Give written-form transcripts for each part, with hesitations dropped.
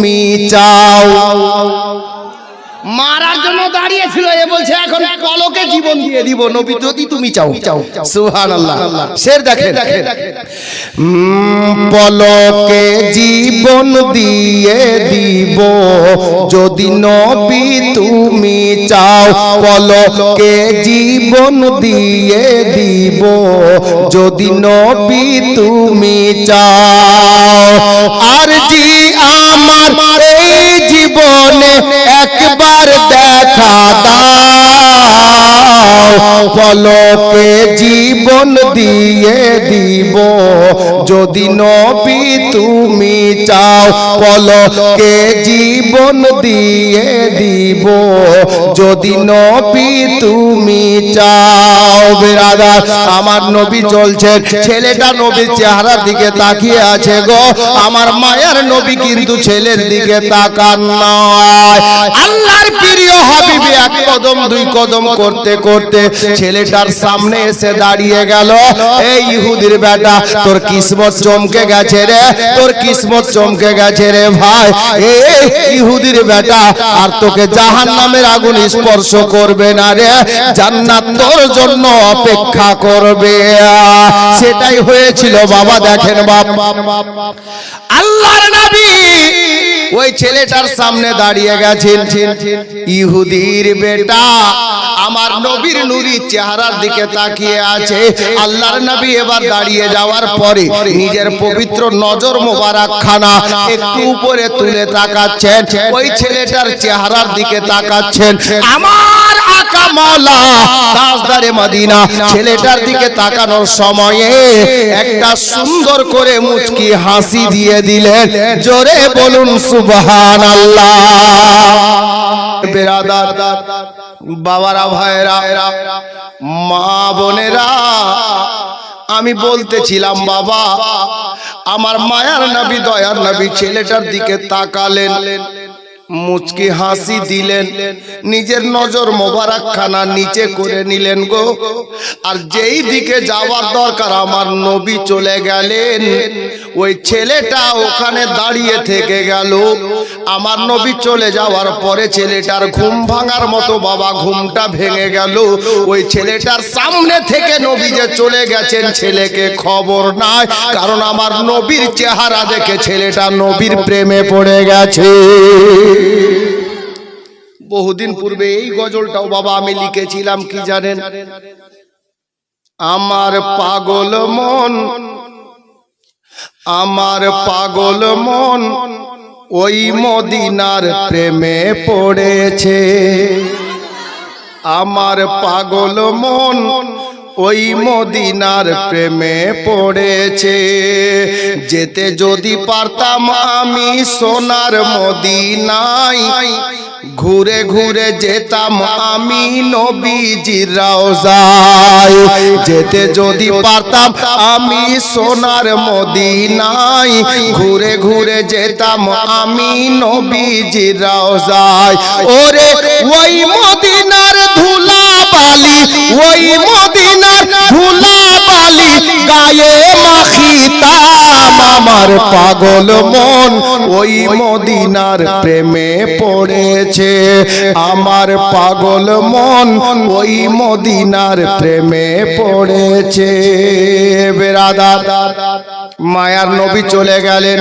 তুমি চাও। মারার জন্য দাঁড়িয়েছিল, এ বলছে এখন পলকে জীবন দিয়ে দিব নবী যদি তুমি চাও। সুবহানাল্লাহ। শের দেখেন, পলকে জীবন দিয়ে দিব যদি নবী তুমি চাও। পলকে জীবন দিয়ে দিব যদি নবী তুমি চাও। আর জি আমার এই জীবনে একবার দেখা দাও। পলকে জীবন দিয়ে দিব যদি নবী তুমি চাও। পলকে জীবন দিয়ে দিব যদি নবী তুমি চাও। বিরাদার, আমার নবী চলছেন, ছেলেটা নবীর চেহারার দিকে তাকিয়ে আছে গো। আমার মায়ের নবী কিন্তু ছেলের দিকে তাকান নয়। আল্লাহর প্রিয় হাবিবি এক কদম দুই কদম করতে করতে ছেলেটার সামনে এসে দাঁড়িয়ে গেল। এই ইহুদির বেটা, তোর কিসমত চমকে গেছে রে, তোর কিসমত চমকে গেছে রে ভাই। এই ইহুদির বেটা, আর তোকে জাহান্নামের আগুন স্পর্শ করবে না রে, জান্নাত তোর জন্য অপেক্ষা করবে। সেটাই হয়েছিল বাবা। দেখেন বাবা, আল্লাহর নবী ওই ছেলেটার সামনে দাঁড়িয়ে গেছেন। ইহুদির বেটা আমার নবীর নূরি চেহারার দিকে তাকিয়ে আছে। আল্লাহর নবী এবার দাঁড়িয়ে যাওয়ার পরে নিজের পবিত্র নজর মোবারক খানা একটু উপরে তুলে তাকাচ্ছেন, ওই ছেলেটার চেহারার দিকে তাকাচ্ছেন। আমার আকা মাওলা তাজদারে মদিনা ছেলেটার দিকে তাকানোর সময়ে একটা সুন্দর করে মুচকি হাসি দিয়ে দিলেন। জোরে বলুন সুবহানাল্লাহ। বেরাদার, বাবারা, ভাইরা, মা বোনেরা, আমি বলতেছিলাম বাবা, আমার মায়ার নবী দয়ার নবী ছেলেটার দিকে তাকালেন, মুচকি হাসি দিলেন, নিজের নজর মোবারক খানা নিচে করে নিলেন গো। আর যেই দিকে যাওয়ার দরকার আমার নবী চলে গেলেন, ওই ছেলেটা ওখানে দাঁড়িয়ে থেকে গেল। আমার নবী চলে যাওয়ার পরে ছেলেটার ঘুম ভাঙার মতো বাবা ঘুমটা ভেঙে গেল। ওই ছেলেটার সামনে থেকে নবী যে চলে গেছেন ছেলেকে খবর নাই, কারণ আমার নবীর চেহারা দেখে ছেলেটা নবীর প্রেমে পড়ে গেছে। বহুদিন পূর্বে এই গজলটাও বাবা আমি লিখেছিলাম, কি জানেন? আমার পাগল মন, আমার পাগল মন ওই মদিনার প্রেমে পড়েছে। আমার পাগল মন ওই মদিনার প্রেমে পড়েছে। যেতে যদি পারতাম আমি সোনার মদিনায়, ঘুরে ঘুরে যেতাম আমি নবীজির রওজায়। যেতে যদি পারতাম আমি সোনার মদিনায়, ঘুরে ঘুরে যেতাম আমি নবীজির রওজায়। ওরে ওই মদিনার ধুলা বালি, ওই মদিনার ধুলা বালি গায়ে মাখিতাম। আমার পাগল মন ওই মদিনার প্রেমে পড়েছে। আমার পাগল মন ওই মদিনার প্রেমে পড়েছে। বেরাদার, মায়ার নবী চলে গেলেন,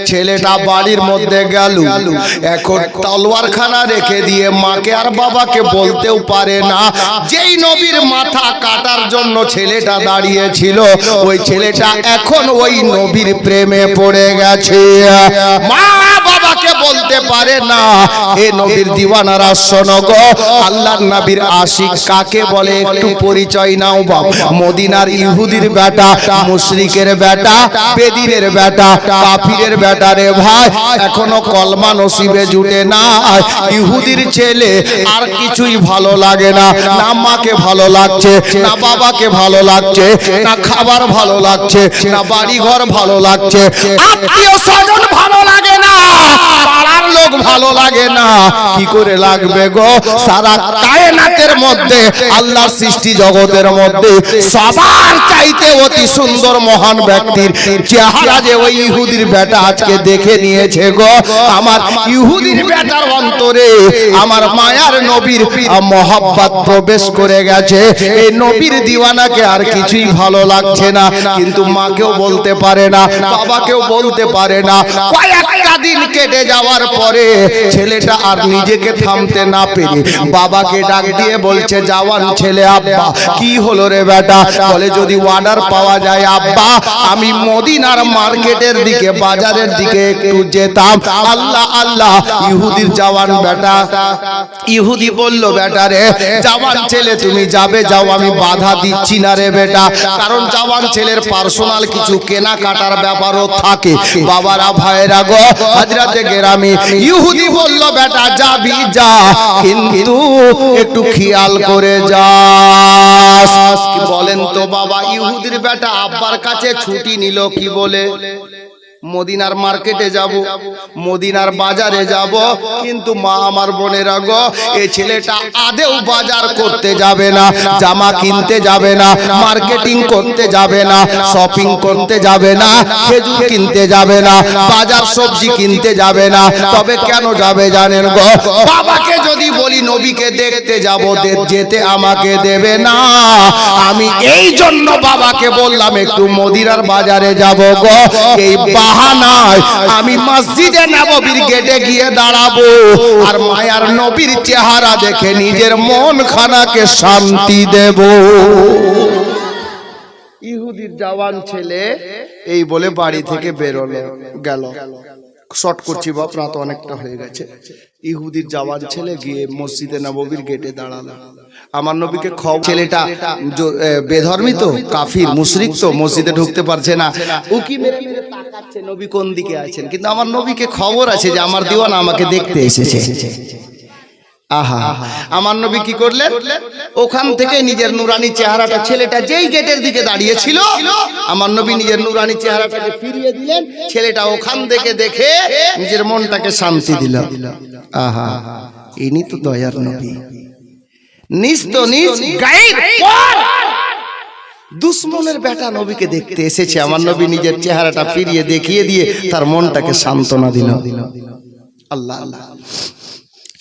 ছেলেটা বাড়ির মধ্যে গেল। এখন তলোয়ারখানা রেখে দিয়ে মাকে আর বাবাকে বলতেও পারে না। যেই নবীর মাথা কাটার জন্য ছেলেটা দাঁড়িয়েছিল, ওই ছেলেটা এখন ওই নবীর প্রেমে পড়ে গেছে। মা বাবাকে বলতে পারে না। এ নবীর দিওয়ানারা শোনো গো, আল্লাহর নবীর আশিক কাকে বলে একটু পরিচয় নাও বাবা। মদিনার ইহুদির বেটা, মুশরিকের বেটা, বেদিনের বেটা, কাফিরের বেটা রে ভাই, এখনো কলমা নসিবে জুটে না। ইহুদির ছেলে আর কিছুই ভালো লাগে না, না মাকে ভালো লাগছে, না বাবাকে ভালো লাগছে, না খাবার ভালো লাগছে, না বাড়ি ঘর ভালো লাগছে, আত্মীয় স্বজন ভালো লাগে না, পাড়ার লোক ভালো লাগে না। কি করে লাগবে গো? সারা কায়নাতের মধ্যে, আল্লাহর সৃষ্টি জগতের মধ্যে সবার চাইতে অতি সুন্দর মহান ব্যক্তির চেহারা যে ওই ইহুদির বেটা আজকে দেখে নিয়েছে গো। আমার ইহুদির বেটার অন্তরে আমার মায়ার নবীর মহব্বত প্রবেশ করে গেছে। এই নবীর দিওয়ানাকে আর কিছুই ভালো লাগছে না, কিন্তু মাকেও বলতে পারে না, বাবাকেও বলতে পারে না। কয়েকটা দিন কেটে যাওয়ার পরে ছেলেটা আর নিজেকে থামতে না পেরে বাবাকে ডাক দিয়ে বলছে, জওয়ান ছেলে, আব্বা কি হলো রে বেটা? বলে, যদি অর্ডার পাওয়া যায় আব্বা, আমি মদিনার মার্কেটের দিকে, বাজারের দিকে একটু যেতাম। আল্লাহ আল্লাহ, ইহুদির জওয়ান বেটা। ইহুদি বলল, বেটা রে, জওয়ান ছেলে তুমি যাবে যাও, আমি বাধা দিচ্ছি না রে বেটা, কারণ জওয়ান ছেলের পার্সোনাল কিছু কেনাকাটার ব্যাপারও থাকে। বাবারা ভাইরা গো, হযরতে গেরামি, ইহুদি বলল, বেটা যাবি যা, কিন্তু একটু খেয়াল করে যাস। কি বলেন তো বাবা? ইহুদির বেটা আব্বার কাছে ছুটি নিল কি বলে? মদিনার মার্কেটে যাব, মদিনার বাজারে যাব, কিন্তু মা আমার বোনেরা গো, এই ছেলেটা আদেও বাজার করতে যাবে না, জামা কিনতে যাবে না, মার্কেটিং করতে যাবে না, শপিং করতে যাবে না, খেজুর কিনতে যাবে না, বাজার সবজি কিনতে যাবে না। তবে কেন যাবে জানেন গো? বাবাকে যদি বলি নবীকে দেখতে যাব, যেতে আমাকে দেবে না। আমি এই জন্য বাবাকে বললাম একটু মদিনার বাজারে যাব গো। এই বাহানায় আমি মসজিদে নববীর গেটে গিয়ে দাঁড়াবো, আর মায়ার নবীর চেহারা দেখে নিজের মন খানাকে শান্তি দেব। ইহুদির জওয়ান ছেলে এই বলে বাড়ি থেকে বেরোলো, গেল। শর্ট করছি বাপ, রাত অনেকটা হয়ে গেছে। ইহুদির জওয়ান ছেলে গিয়ে মসজিদে নববীর গেটে দাঁড়ালো। আমার নবীকে ছেলেটা বেধর্মী তো, কাফির মুশরিক তো, মসজিদে ঢুকতে পারছে না। উকি মেরে মেরে তাকাচ্ছে নবী কোন দিকে আছেন, কিন্তু আমার নবীকে খবর আছে যে আমার দিওয়ানা আমাকে দেখতে এসেছে। আহা, আমার নবী কি করলেন? ওখান থেকে নিজের নুরানি চেহারাটা, ছেলেটা যেই গেটের দিকে দাঁড়িয়ে ছিল, আমার নবী নিজের নুরানি চেহারাটাকে ফিরিয়ে দিলেন। ছেলেটা ওখান থেকে দেখে নিজের মনটাকে শান্তি দিল। আহা, ইনি তো দয়ার নবী। নিজ তো নিজ গায়েব পর দুশ্মনের বেটা নবীকে দেখতে এসেছে, আমার নবী নিজের চেহারাটা ফিরিয়ে দেখিয়ে দিয়ে তার মনটাকে সান্ত্বনা দিল। আল্লাহ আল্লাহ।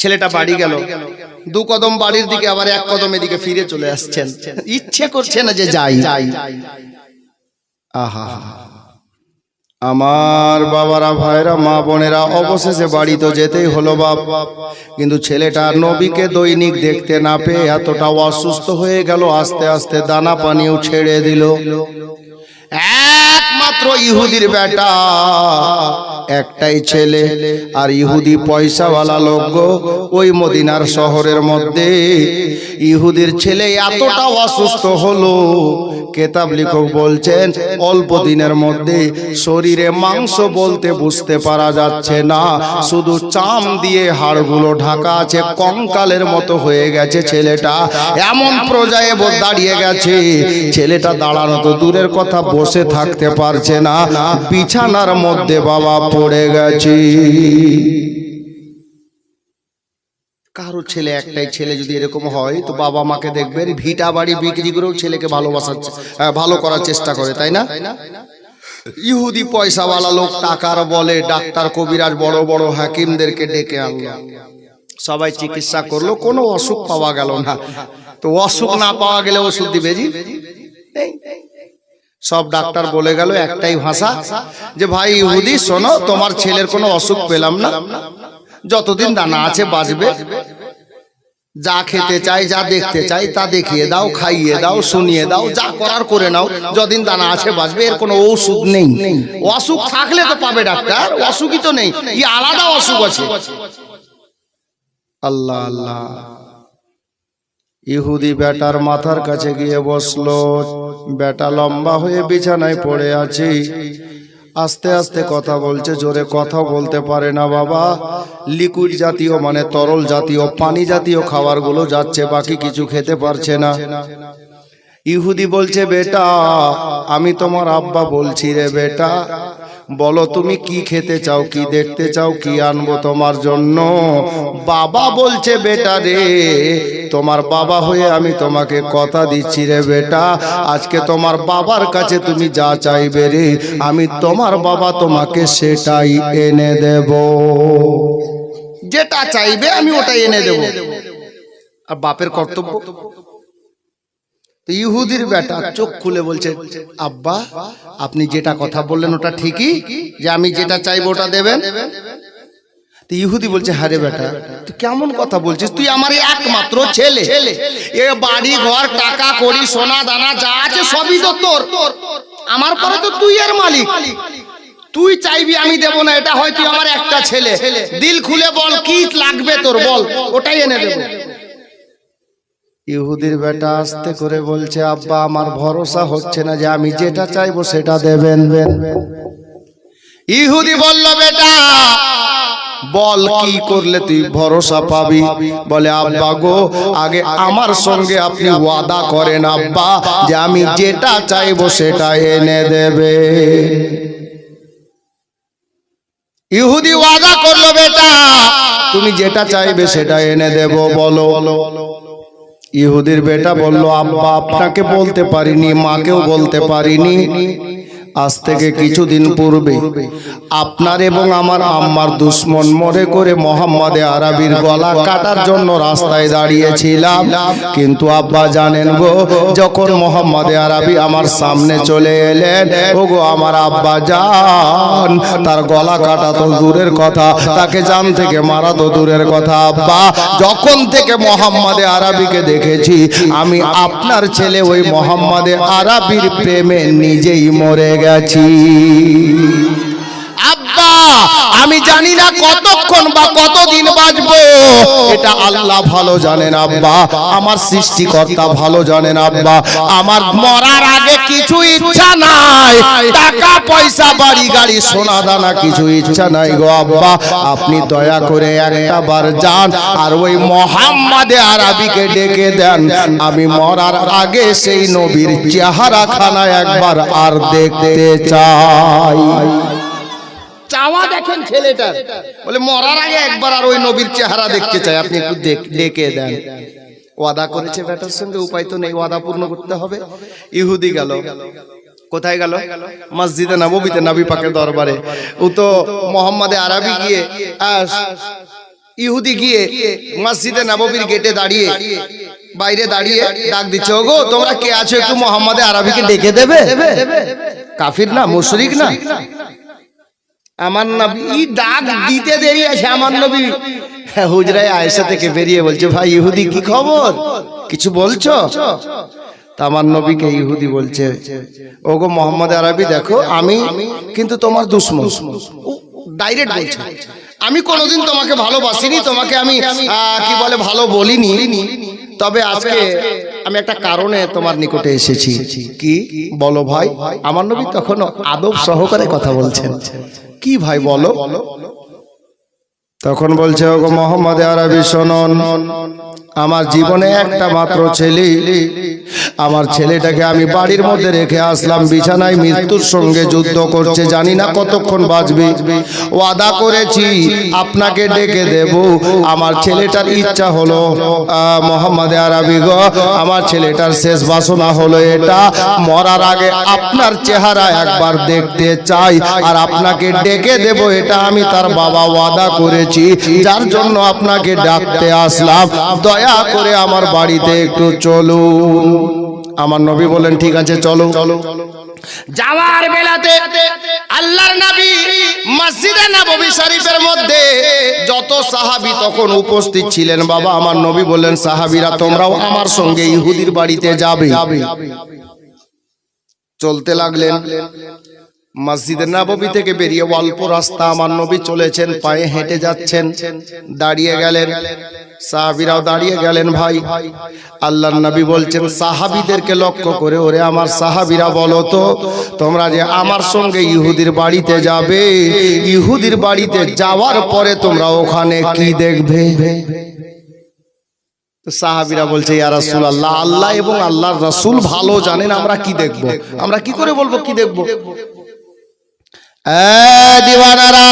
ছেলেটা বাড়ি গেল, দু কদম বাড়ির দিকে, আবার এক কদম এদিকে ফিরে চলে আসছেন। ইচ্ছে করছে না যে যাই। আহা, আমার বাবারা, ভাইরা, মা বোনেরা, অবশেষে বাড়ি তো যেতেই হলো বাপ। কিন্তু ছেলেটা নবীকে দৈনিক দেখতে না পেয়ে এতটা অসুস্থ হয়ে গেল, আস্তে আস্তে দানা পানিও ছেড়ে দিল। একমাত্র ইহুদির বেটা, একটাই ছেলে, আর ইহুদি পয়সাওয়ালা লোক গো। ওই মদিনার শহরের মধ্যে ইহুদির ছেলে এতটা অসুস্থ হলো, কেতাব লেখক বলছেন অল্প দিনের মধ্যে শরীরে মাংস বলতে বুঝতে পারা যাচ্ছে না, শুধু চাম দিয়ে হাড়গুলো ঢাকা আছে, কঙ্কালের মতো হয়ে গেছে ছেলেটা। এমন পর্যায়ে দাঁড়িয়ে গেছে ছেলেটা, দাঁড়ানো তো দূরের কথা, বসে থাকতে পারছে না, বিছানার মধ্যে বাবা পড়ে গেছে। কারো ছেলে, একটাই ছেলে যদি এরকম হয়, তো বাবা মাকে দেখবেন ভিটা বাড়ি বিক্রি করেও ছেলেকে ভালো করার চেষ্টা করে, তাই না? ইহুদি পয়সাওয়ালা লোক, টাকার বলে ডাক্তার কবিরাজ বড় বড় হাকিমদেরকে ডেকে আনলো, সবাই চিকিৎসা করলো, কোনো অসুখ পাওয়া গেল না। তো অসুখ না পাওয়া গেলে ওষুধ দিবে জি? সব ডাক্তার বলে গেল একটাই ভাষা, যে ভাই ইহুদি শোনো, তোমার ছেলের কোনো অসুখ পেলাম না, যতদিন দানা আছে বাঁচবে, যা খেতে চাই, যা দেখতে চাই তা দেখিয়ে দাও, খাইয়ে দাও, শুনিয়ে দাও, যা করার করে নাও, যতদিন দানা আছে বাঁচবে, এর কোনো ওষুধ নেই। অসুখ থাকলে তো পাবে ডাক্তার, অসুখই তো নেই, এই আলাদা অসুখ আছে। আল্লাহ আল্লাহ। ইহুদি বেটার মাথার কাছে গিয়ে বসলো, বেটা লম্বা হয়ে বিছানায় পড়ে আছে, আস্তে আস্তে কথা বলছে, জোরে কথা বলতে পারে না বাবা। লিকুইড জাতীয় মানে তরল জাতীয় পানি জাতীয় খাবারগুলো যাচ্ছে, বাকি কিছু খেতে পারছে না। ইহুদি বলছে, বেটা আমি তোমার আব্বা বলছি রে বেটা, বলো তুমি কি খেতে চাও, কি দেখতে চাও, কি আনবো তোমার জন্য? বাবা বলছে বেটা রে, তোমার বাবা হয়ে আমি তোমাকে কথা দিচ্ছি রে বেটা, আজকে তোমার বাবার কাছে তুমি যা চাইবে রে, আমি তোমার বাবা তোমাকে সেটাই এনে দেব। যেটা চাইবে আমি ওটাই এনে দেব। আর বাপের কর্তব্য। ইহুদির বেটা চোখ খুলে বলছে, আব্বা আপনি যেটা কথা বললেন ওটা ঠিকই, যে আমি যেটা চাইবো ওটা দেবেন। ইহুদি বলছে, হ্যাঁ রে বেটা, তুই কেমন কথা বলছিস? তুই আমার একমাত্র ছেলে, এ বাড়ি ঘর টাকা কড়ি সোনা দানা যা আছে সবই তো তোর, আমার পরে তো তুই এর মালিক, তুই চাইবি আমি দেব না, এটা হয় তুই আমার একটা ছেলে, দিল খুলে বল কি লাগবে তোর, বল ওটাই এনে দেব। ইহুদির বেটা আস্তে করে বলছে, আব্বা আমার ভরসা হচ্ছে না যে আমি যেটা চাইবো সেটা দেবেন। ইহুদি বলল, বেটা বল কি করলে তুই ভরসা পাবি? বলে, আব্বা গো, আগে আমার সঙ্গে আপনি ওয়াদা করেন আব্বা, যে আমি যেটা চাইবো সেটা এনে দেবে। ইহুদি ওয়াদা করলো, বেটা তুমি যেটা চাইবে সেটা এনে দেব, বলো। ইহুদির বেটা বলল, আব্বা আপনাকে বলতে পারিনি, মাকেও বলতে পারিনি, আজ থেকে কিছুদিন পূর্বে আপনার এবং আমার আম্মার দুশ্মন মনে করে মোহাম্মদ আরবির গলা কাটার জন্য রাস্তায় দাঁড়িয়েছিলাম। কিন্তু আব্বা জানেন গো, যখন মোহাম্মদ আরবি আমার সামনে চলে এলেন, ও গো আমার আব্বা জান, তার গলা কাটা তো দূরের কথা, তাকে জান থেকে মারা তো দূরের কথা। আব্বা যখন থেকে মোহাম্মদ আরবিকে দেখেছি, আমি আপনার ছেলে ওই মোহাম্মদ আরবির প্রেমে নিজেই মরে গেছি। আব্বা আমি জানি না কতক্ষণ বা কতদিন বাঁচবো, এটা আল্লাহ ভালো জানেন আব্বা, আমার সৃষ্টিকর্তা ভালো জানেন আব্বা। আমার মরার আগে কিছু ইচ্ছা নাই, টাকা পয়সা বাড়ি গাড়ি সোনা দানা কিছু ইচ্ছা নাই গো আব্বা, আপনি দয়া করে একটা বার যান আর ওই মোহাম্মদ আরবিকে ডেকে দেন, আমি মরার আগে সেই নবীর চেহারা খানা একবার আর দেখতে চাই। চাওয়া দেখেন ছেলেটার, বলে মরার আগে একবার আর ওই নবীর চেহারা দেখতে চাই, আপনি একটু ডেকে দেন। ওয়াদা করেছে বেটার সঙ্গে, উপায় তো নেই, ওয়াদা পূর্ণ করতে হবে। ইহুদি গেল, কোথায় গেল? মসজিদে নববীতে, নবী পাকের দরবারে। ও তো মোহাম্মদ আরবি গিয়ে, ইহুদি গিয়ে মসজিদে নববীর গেটে দাঁড়িয়ে, বাইরে দাঁড়িয়ে ডাক দিচ্ছে, ওগো তোমরা কে আছো, একটু মোহাম্মদ আরবিকে ডেকে দেবে। কাফির না, মুশরিক না, আমার নবী ডাক দিতে দেরি আছে, আমার নবী হুজরায় আয়েশা থেকে বেরিয়ে বলছে, ভাই ইহুদি কি খবর, কিছু বলছো? তা আমার নবীকে ইহুদি বলছে, ওগো মোহাম্মদ আরবি দেখো, আমি কিন্তু তোমার দুশমন। ডাইরেক্ট বলছে, আমি কোনোদিন তোমাকে ভালোবাসিনি, তোমাকে আমি কি বলে ভালো বলিনি, তবে আজকে আমি একটা কারণে তোমার নিকটে এসেছি। কি বলো ভাই? আমার নবী তখন আদব সহকারে কথা বলছেন। কি ভাই বলো? তখন বলছে, ওগো মোহাম্মদ আরবি শুনুন, আমার জীবনে একটা মাত্র ছেলে, আমার ছেলেটাকে আমি বাড়ির মধ্যে রেখে আসলাম, বিছানায় মৃত্যুর সঙ্গে যুদ্ধ করছে, জানি না কতক্ষণ বাঁচবে। ওয়াদা করেছি আপনাকে ডেকে দেব, আমার ছেলেটার ইচ্ছা হলো, মোহাম্মদ আরবি গো, আমার ছেলেটার শেষ বাসনা হলো এটা, মরার আগে আপনার চেহারা একবার দেখতে চাই আর আপনাকে ডেকে দেব, এটা আমি তার বাবা ওয়াদা করেছি, যার জন্য আপনাকে ডাকতে আসলাম, দয়া করে আমার বাড়িতে একটু চলুন। আমার নবী বলেন, ঠিক আছে চলো। যাওয়ার বেলাতে আল্লাহর নবী মসজিদে নববী শরীফের মধ্যে যত সাহাবী তখন উপস্থিত ছিলেন, বাবা আমার নবী বললেন, সাহাবীরা তোমরাও আমার সঙ্গে ইহুদির বাড়িতে যাবে। চলতে লাগলেন, মসজিদে নববী থেকে বেরিয়ে অল্প রাস্তা আমার নবী চলেছেন, পায়ে হেঁটে যাচ্ছেন, দাঁড়িয়ে গেলেন, সাহাবীরাও দাঁড়িয়ে গেলেন। ভাই আল্লাহর নবী বলছেন সাহাবীদেরকে লক্ষ্য করে, ওরে আমার সাহাবীরা বলো তো, তোমরা যে আমার সঙ্গে ইহুদির বাড়িতে যাবে, ইহুদির বাড়িতে যাওয়ার পরে তোমরা ওখানে কি দেখবে? তো সাহাবীরা বলছে, ইয়া রাসূলুল্লাহ, আল্লাহ এবং আল্লাহর রাসূল ভালো জানেন আমরা কি দেখব, আমরা কি করে বলবো কি দেখব? দিওয়ানারা,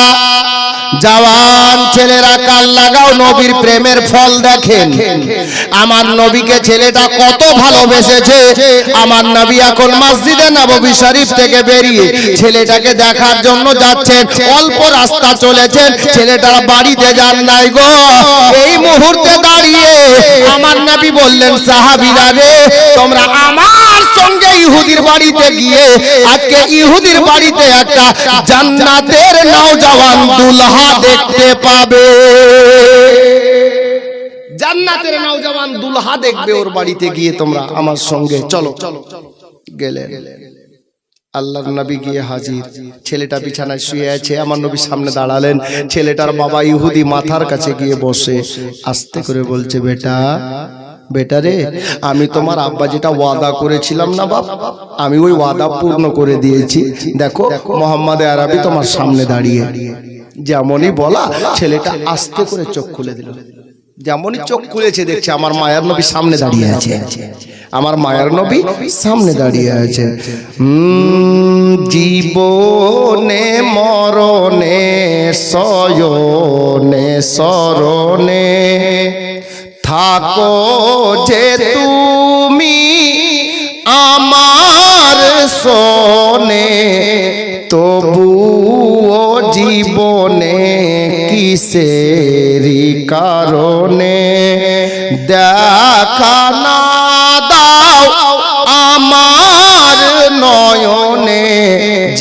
জওয়ান ছেলেরা কাল লাগাও, নবীর প্রেমের ফল দেখেন। আমার নবীকে ছেলেটা কত ভালোবেসেছে। আমার নবী এখন মসজিদে নববী শরীফ থেকে বেরিয়ে ছেলেটাকে দেখার জন্য যাচ্ছেন। অল্প রাস্তা চলেছেন, ছেলেটার বাড়িতে যান নাই গো। এই মুহূর্তে দাঁড়িয়ে আমার নবী বললেন, সাহাবীরা রে, তোমরা আমার সঙ্গে ইহুদির বাড়িতে গিয়ে আজকে ইহুদির বাড়িতে একটা জান্নাতের নওজওয়ান দুলহা দেখতে পাবে। জান্নাতের নওজওয়ান দুলহা দেখবে ওর বাড়িতে গিয়ে, তোমরা আমার সঙ্গে চলো। গেলেন, আল্লাহর নবী গিয়ে হাজির। ছেলেটা বিছানায় শুয়ে আছে, আমার নবী সামনে দাঁড়ালেন। ছেলেটার বাবা ইহুদি মাথার কাছে গিয়ে বসে আস্তে করে বলছে, বেটা বেটা রে, আমি তোমার আব্বা যেটা ওয়াদা করেছিলাম না বাপ, আমি ওই ওয়াদা পূর্ণ করে দিয়েছি। দেখো মোহাম্মদ আরবি তোমার সামনে দাঁড়িয়ে। যেমনই বলা, ছেলেটা আস্তে করে চোখ খুলে দিল। যেমনই চোখ খুলেছে দেখছে আমার মায়ার নবী সামনে দাঁড়িয়ে আছে। আমার মায়ার নবী সামনে দাঁড়িয়ে আছে। জীবনে মরণে শয়নে শরণে থাকো যে তুমি আমার শোনে, তবুও জীবনে কিসেরি কারণে দেখা না দাও আমার নয়নে,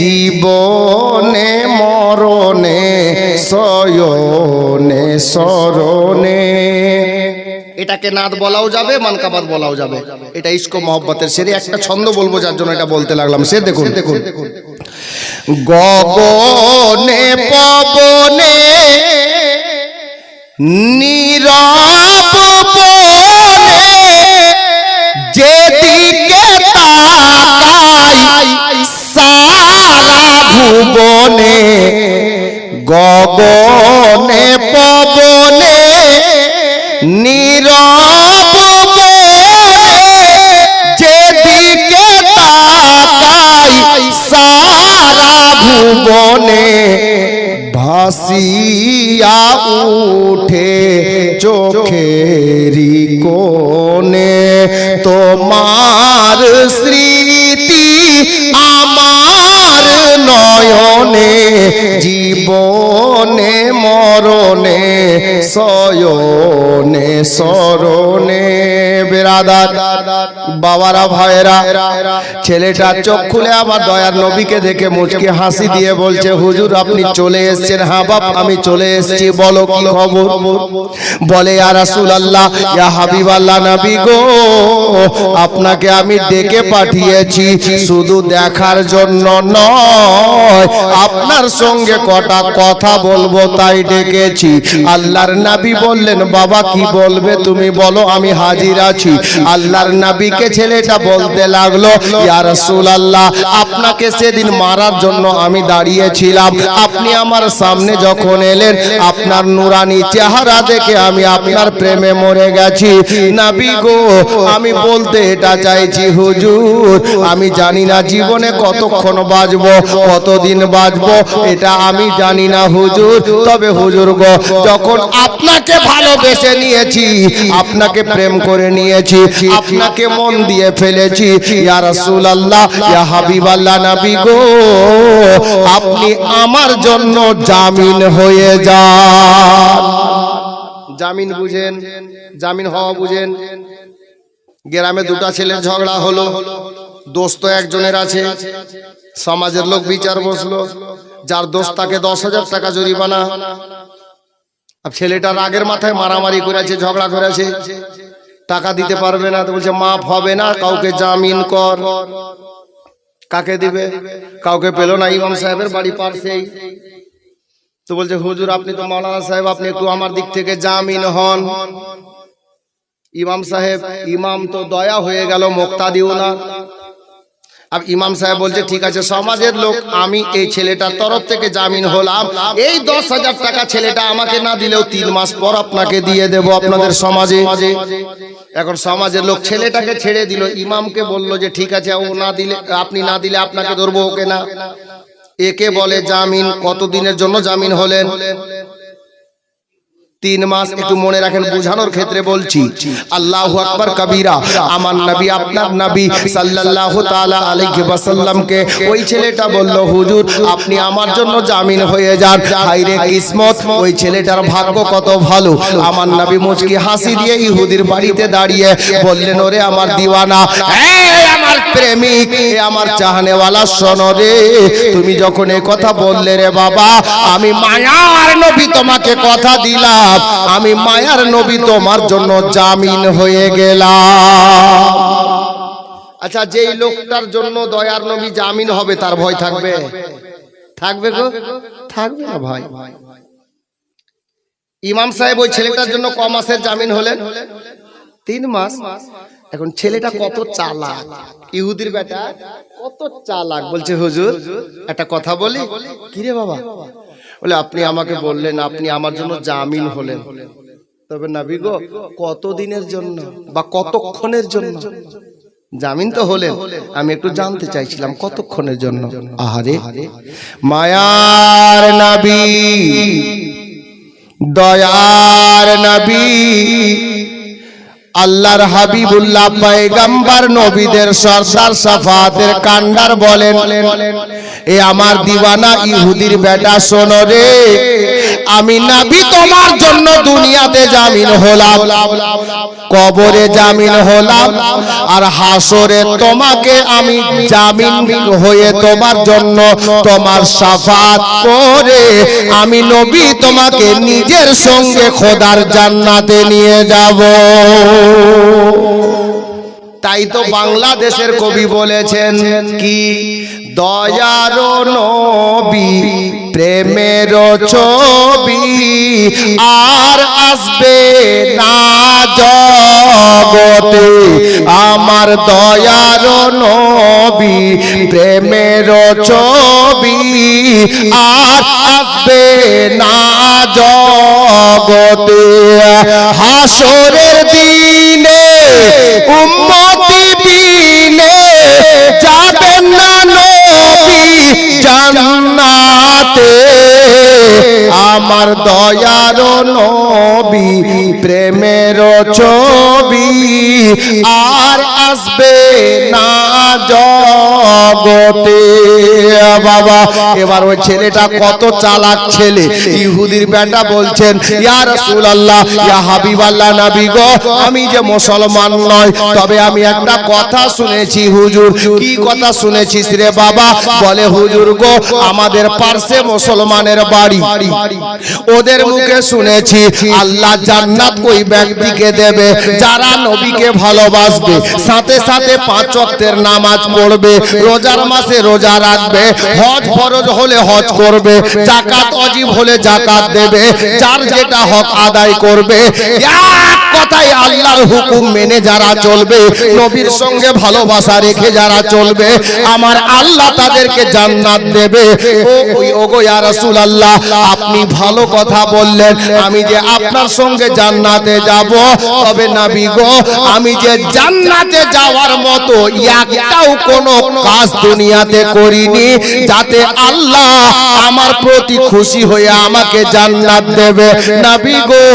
জীবনে মরণে শয়নে শরণে। এটাকে নাদ বলাও যাবে, মানকাবাত বলাও যাবে। এটা ইশক মহব্বতের সেরে একটা ছন্দ বলবো, যার জন্য এটা বলতে লাগলাম। সে দেখুন, গগনে পবনে নীরব বনে যেদিকে তাকাই সারা ভুবনে, গগনে পবনে নীরব বনে যেদিকে তাকাই সারা ভুবনে, ভাসিয়া উঠে চোখেরি কোণে তোমার স্মৃতি আমার নয়নে, জীবনে মরণে শয়নে শরণে। বেরাদার বাবারা ভাইরা, ছেলেটা চোখ খুলে আমার দয়ার নবীকে দেখে মুচকি হাসি দিয়ে বলছে, হুজুর আপনি চলে এসেছেন? হ্যাঁ বাপ, আমি চলে এসেছি। বলো কি খবর? বলে, ইয়া রাসূলুল্লাহ, ইয়া হাবিবাল্লাহ নবী গো, আপনাকে আমি ডেকে পাঠিয়েছি শুধু দেখার জন্য নয়, আপনার সঙ্গে কটা কথা বলবো তাই ডেকেছি। আল্লাহর নবী বললেন, বাবা কি বলবে তুমি বলো, আমি হাজির আছি। আল্লাহর নবীকে ছেলেটা বলতে লাগলো, ইয়া রাসূলুল্লাহ, আপনাকে সেদিন মারার জন্য আমি দাঁড়িয়েছিলাম। আপনি আমার সামনে যখন এলেন, আপনার নুরানি চেহারা দেখে আমি আপনার প্রেমে মরে গেছি। নবী গো, আমি বলতে এটা চাইছি হুজুর, আমি জানি না জীবনে কতক্ষণ বাঁচবো, কতদিন বাঁচবো, এটা আমি জানি না হুজুর। তবে হুজুর গো, যখন আপনাকে ভালোবেসে নিয়েছি, আপনাকে প্রেম করে নিয়েছি, আপনাকে মন দিয়ে ফেলেছি, ইয়া রাসূলুল্লাহ, ইয়া হাবিবাল্লাহ নবী গো, আপনি আমার জন্য জামিন হয়ে যান। জামিন বুঝেন? জামিন হওয়া বুঝেন? গ্রামে দুটা ছেলের ঝগড়া হলো, দোস্ত একজনের আছে, সমাজের লোক বিচার বসলো, যার দোস্ত তাকে 10,000 টাকা জরিমানা। আর ছেলেটা রাগের মাথায় মারামারি করেছে, ঝগড়া করেছে, টাকা দিতে পারবে না, তো বলছে মাফ হবে না, কাউকে জামিন কর। কাকে দিবে? কাউকে পেল না, ইমাম সাহেবের বাড়ি পাশেই। তো বলছে, হুজুর আপনি তো মাওলানা সাহেব, আপনি একটু আমার দিক থেকে জামিন হন। ইমাম সাহেব, ইমাম তো দয়া হয়ে গেল, মুক্তাদিও না। अब इमाम साहेब बोलছে ঠিক আছে সমাজের লোক আমি এই ছেলেটার তরফ থেকে জামিন হলাম এই 10,000 টাকা ছেলেটা আমাকে না দিলেও 3 মাস পর আপনাকে দিয়ে দেব আপনাদের সমাজে এখন সমাজের লোক ছেলেটাকে ছেড়ে দিল ইমামকে বলল যে ঠিক আছে ও না দিলে আপনি না দিলে আপনাকে ধরবো ওকে না একে বলে জামিন। কতদিনের জন্য জামিন হলেন? 3 মাস। একটু মনে রাখেন, বুঝানোর ক্ষেত্রে বলছি। আল্লাহু আকবার কবীরা। আমার নবী, আপনার নবী সাল্লাল্লাহু তাআলা আলাইহি ওয়াসাল্লামকে ওই ছেলেটা বলল, হুজুর আপনি আমার জন্য জামিন হয়ে যান। হায়রে কিসমত, ওই ছেলেটার ভাগ্য কত ভালো। আমার নবী মুচকি হাসি দিয়ে ইহুদির বাড়িতে দাঁড়িয়ে বললেন, ওরে আমার দিওয়ানা, আমার প্রেমিক, আমার চাহনেওয়ালা, শোনো রে, তুমি যখন এই কথা বললে রে বাবা, আমি মায়ার নবী তোমাকে কথা দিলাম, আমি মায়ার নবী তোমার জন্য জামিন হয়ে গেলাম। আচ্ছা, যেই লোকটার জন্য দয়ার নবী জামিন হবে তার ভয় থাকবে? থাকবে গো? থাকবে না ভাই। ইমাম সাহেব ওই ছেলেটার জন্য ক মাসের জামিন হলেন? 3 মাস। এখন ছেলেটা কত চালাক, ইহুদির বেটা কত চালাক। বলছে, হুজুর একটা কথা বলি। কি রে বাবা? বলে, আপনি আমাকে বললেন আপনি আমার জন্য জামিন হলেন, তবে নবী গো কত দিনের জন্য বা কতক্ষণের জন্য জামিন তো হলেন? আমি একটু জানতে চাইছিলাম কতক্ষণের জন্য। আহারে মায়ার নবী, দয়ার নবী, আল্লাহর হাবিবুল্লাহ পয়গম্বর, নবীদের সরদার, শাফাতের কান্ডার বলেন, এ আমার দিওয়ানা ইহুদির বেটা শোনো রে, আমি নবী তোমার জন্য দুনিয়াতে জামিন হলাম, কবরে জামিন হলাম, আর হাসরে তোমাকে আমি জামিন হয়ে তোমার জন্য তোমার শাফাত করে আমি নবী তোমাকে নিজের সঙ্গে খোদার জান্নাতে নিয়ে যাব। তাই তো বাংলাদেশের কবি বলেছেন কি, দয়ার নবী প্রেমের ছবি আর আসবে না জগতে, আমার দয়ার নবী প্রেমের ছবি আর আসবে না জগতে, হাসরের দিনে উম্মতি বিনে যাবেন না নবী জান্নাতে, আমার দয়ার নবী প্রেমের ছবি আর আসবে না জগতে। বাবা, এবার ওই ছেলেটা কত চালাক ছেলে, ইহুদির বেটা বলছেন, ইয়া রাসূলুল্লাহ, ইয়া হাবিবাল্লাহ, নবী গো আমি যে মুসলমান নয়, তবে আমি একটা কথা শুনেছি হুজুর। কি কথা শুনেছিস রে বাবা? বলে, হুজুর গো আমাদের পার্শ্বে মুসলমানের বাড়ি, ওদের মুখে শুনেছি আল্লাহ জান্নাত ওই ব্যক্তিকে দেবে যারা নবীকে ভালোবাসবে, সাথে সাথে 5 ওয়াক্তের নামাজ পড়বে, রোজার মাসে রোজা রাখবে, হজ ফরজ হলে হজ করবে, যাকাত ওয়াজিব হলে যাকাত দেবে, যার যেটা হক আদায় করবে, এক কথায় আল্লাহর হুকুম মেনে যারা চলবে, নবীর সঙ্গে ভালোবাসা রেখে যারা চলবে, আমার আল্লাহ তাদেরকে জান্নাত দেবে। ও গো ইয়া রাসূলুল্লাহ, আপনি ভালো কথা বললেন, আমি যে আপনার সঙ্গে জান্নাতে যাব, তবে নবী গো আমি যে জান্নাতে যাওয়ার মতো একটাও কোনো কাজ দুনিয়াতে করিনি যাতে আল্লাহ আমার প্রতি খুশি হয়ে আমাকে জান্নাত দেবে। নবী গো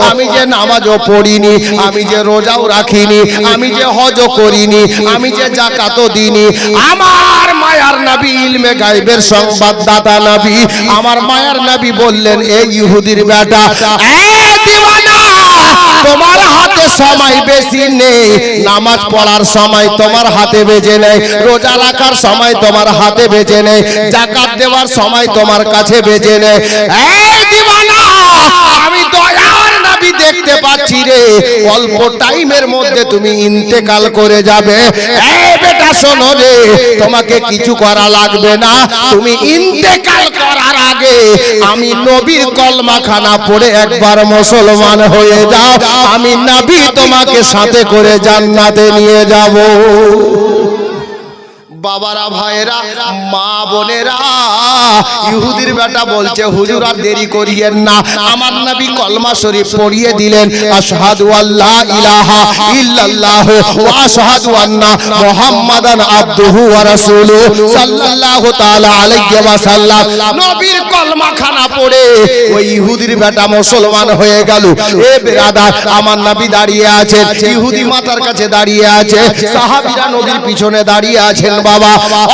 আমি যে নামাজও পড়িনি, আমি যে রোজাও রাখিনি, আমি যে হজও করিনি, আমি যে যাকাতও দিইনি, আমার মায়ার নবী ইলমে গায়বের সংবাদদাতা নবী, আমার মায়ার নবী বললেন, এই ইহুদির বেটা, এই দিওয়ানা, তোমার হাতে সময় বেশি নেই, নামাজ পড়ার সময় তোমার হাতে বেজে নেই, রোজা রাখার সময় তোমার হাতে বেজে নেই, যাকাত দেওয়ার সময় তোমার কাছে বেজে নেই। এই দিওয়ানা, আমি দয়ার নবী দেখতে পাচ্ছি রে, অল্প টাইমের মধ্যে তুমি ইন্তেকাল করে যাবে। এই বেটা শোনো রে, তোমাকে কিছু করা লাগবে না, তুমি ইন্তেকাল করার আগে আমি নবীর কলমাখানা পড়ে একবার মুসলমান হয়ে যাও, আমি নবী তোমাকে সাথে করে জান্নাতে নিয়ে যাব। বাবারা ভাইরা মা বোনেরা ইহুদির বেটা বলছে হুজুর আর দেরি করিয়েন না আমার নবী কলমা শরীফ পড়িয়ে দিলেন আশহাদু আল্লা ইলাহা ইল্লাল্লাহ ওয়া আশহাদু আন্না মুহাম্মাদান আবদুহু ওয়া রাসূলুহু সাল্লাল্লাহু তাআলা আলাইহি ওয়া সাল্লাম নবীর কলমা খানা পড়ে ওই ইহুদির বেটা মুসলমান হয়ে গেল এ ব্রাদার আমার নবী দাঁড়িয়ে আছেন ইহুদি মাতার কাছে দাঁড়িয়ে আছে সাহাবীরা নবীর পিছনে দাঁড়িয়ে আছেন বাবা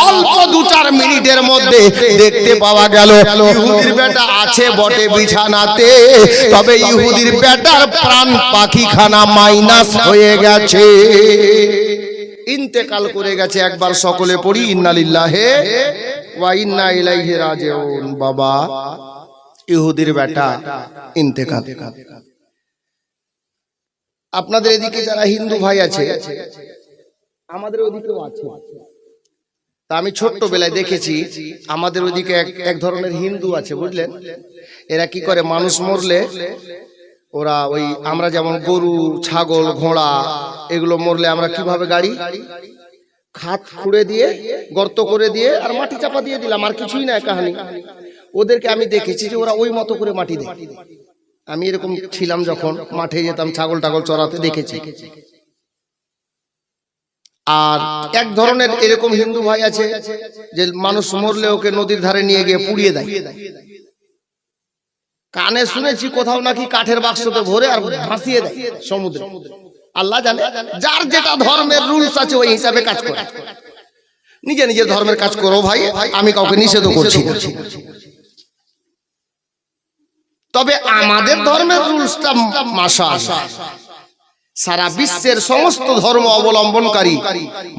অল্প 2-4 মিনিটের মধ্যে দেখতে পাওয়া গেল ইহুদির বেটা আছে বটে বিছানাতে তবে ইহুদির বেটার প্রাণ পাখিখানা মাইনাস হয়ে গেছে ইন্তেকাল করে গেছে একবার সকলে পড়ি ইন্না লিল্লাহি ওয়া ইন্না ইলাইহি রাজিউন বাবা ইহুদির বেটা ইন্তেকাল আপনাদের এদিকে যারা হিন্দু ভাই আছে আমাদের ওদিকেও আছে তা আমি ছোট্টবেলায় দেখেছি আমাদের ওইদিকে এক ধরনের হিন্দু আছে বুঝলেন এরা কি করে মানুষ মরলে ওরা ওই আমরা যেমন গরু ছাগল ঘোড়া এগুলো মরলে আমরা কিভাবে গাড়ি খাত খুঁড়ে দিয়ে গর্ত করে দিয়ে আর মাটি চাপা দিয়ে দিলাম আর কিছুই না কাহিনী ওদেরকে আমি দেখেছি যে ওরা ওই মতো করে মাটি দেয় আমি এরকম ছিলাম যখন মাঠে যেতাম ছাগল টাগল চড়াতে দেখেছি আর এক ধরনের এরকম হিন্দু ভাই আছে যে মানুষ মরলে ওকে নদীর ধারে নিয়ে গিয়ে পুড়িয়ে দেয় কানে শুনেছি কোথাও নাকি কাঠের বাক্সতে ভরে আর ভাসিয়ে দেয় সমুদ্রে আল্লাহ জানে যার যেটা ধর্মের রুলস আছে ওই হিসাবে কাজ করে নিজে নিজের ধর্মের কাজ করো ভাই আমি কাউকে নিষেধ করছি না তবে আমাদের ধর্মের রুলসটা মাশাআল্লাহ সারা বিশ্বের সমস্ত ধর্ম অবলম্বনকারী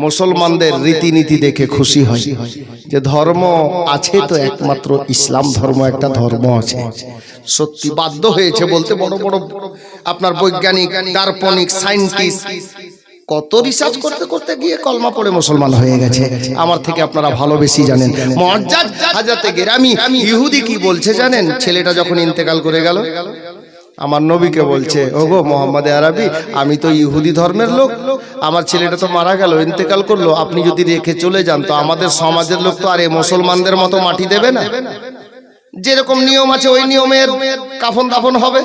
মুসলমানদের রীতিনীতি দেখে খুশি হয় যে ধর্ম আছে তো একমাত্র ইসলাম ধর্ম একটা ধর্ম আছে সত্যি বাধ্য হয়েছে বলতে বড় বড় আপনার বৈজ্ঞানিক দার্শনিক সায়েন্টিস্ট কত রিসার্চ করতে করতে গিয়ে কলমা পড়ে মুসলমান হয়ে গেছে আমার থেকে আপনারা ভালো বেশি জানেন মুআজ্জাজ হযরতে গেরামি ইহুদি কি বলছে জানেন ছেলেটা যখন ইন্তেকাল করে গেল আমার নবীকে বলছে ওগো মোহাম্মদ আরবি আমি তো ইহুদি ধর্মের লোক আমার ছেলেটা তো মারা গেল ইন্তেকাল করলো আপনি যদি রেখে চলে যান তো আমাদের সমাজের লোক তো আর এই মুসলমানদের মতো মাটি দেবে না যেরকম নিয়ম আছে ওই নিয়মের কাফন দাফন হবে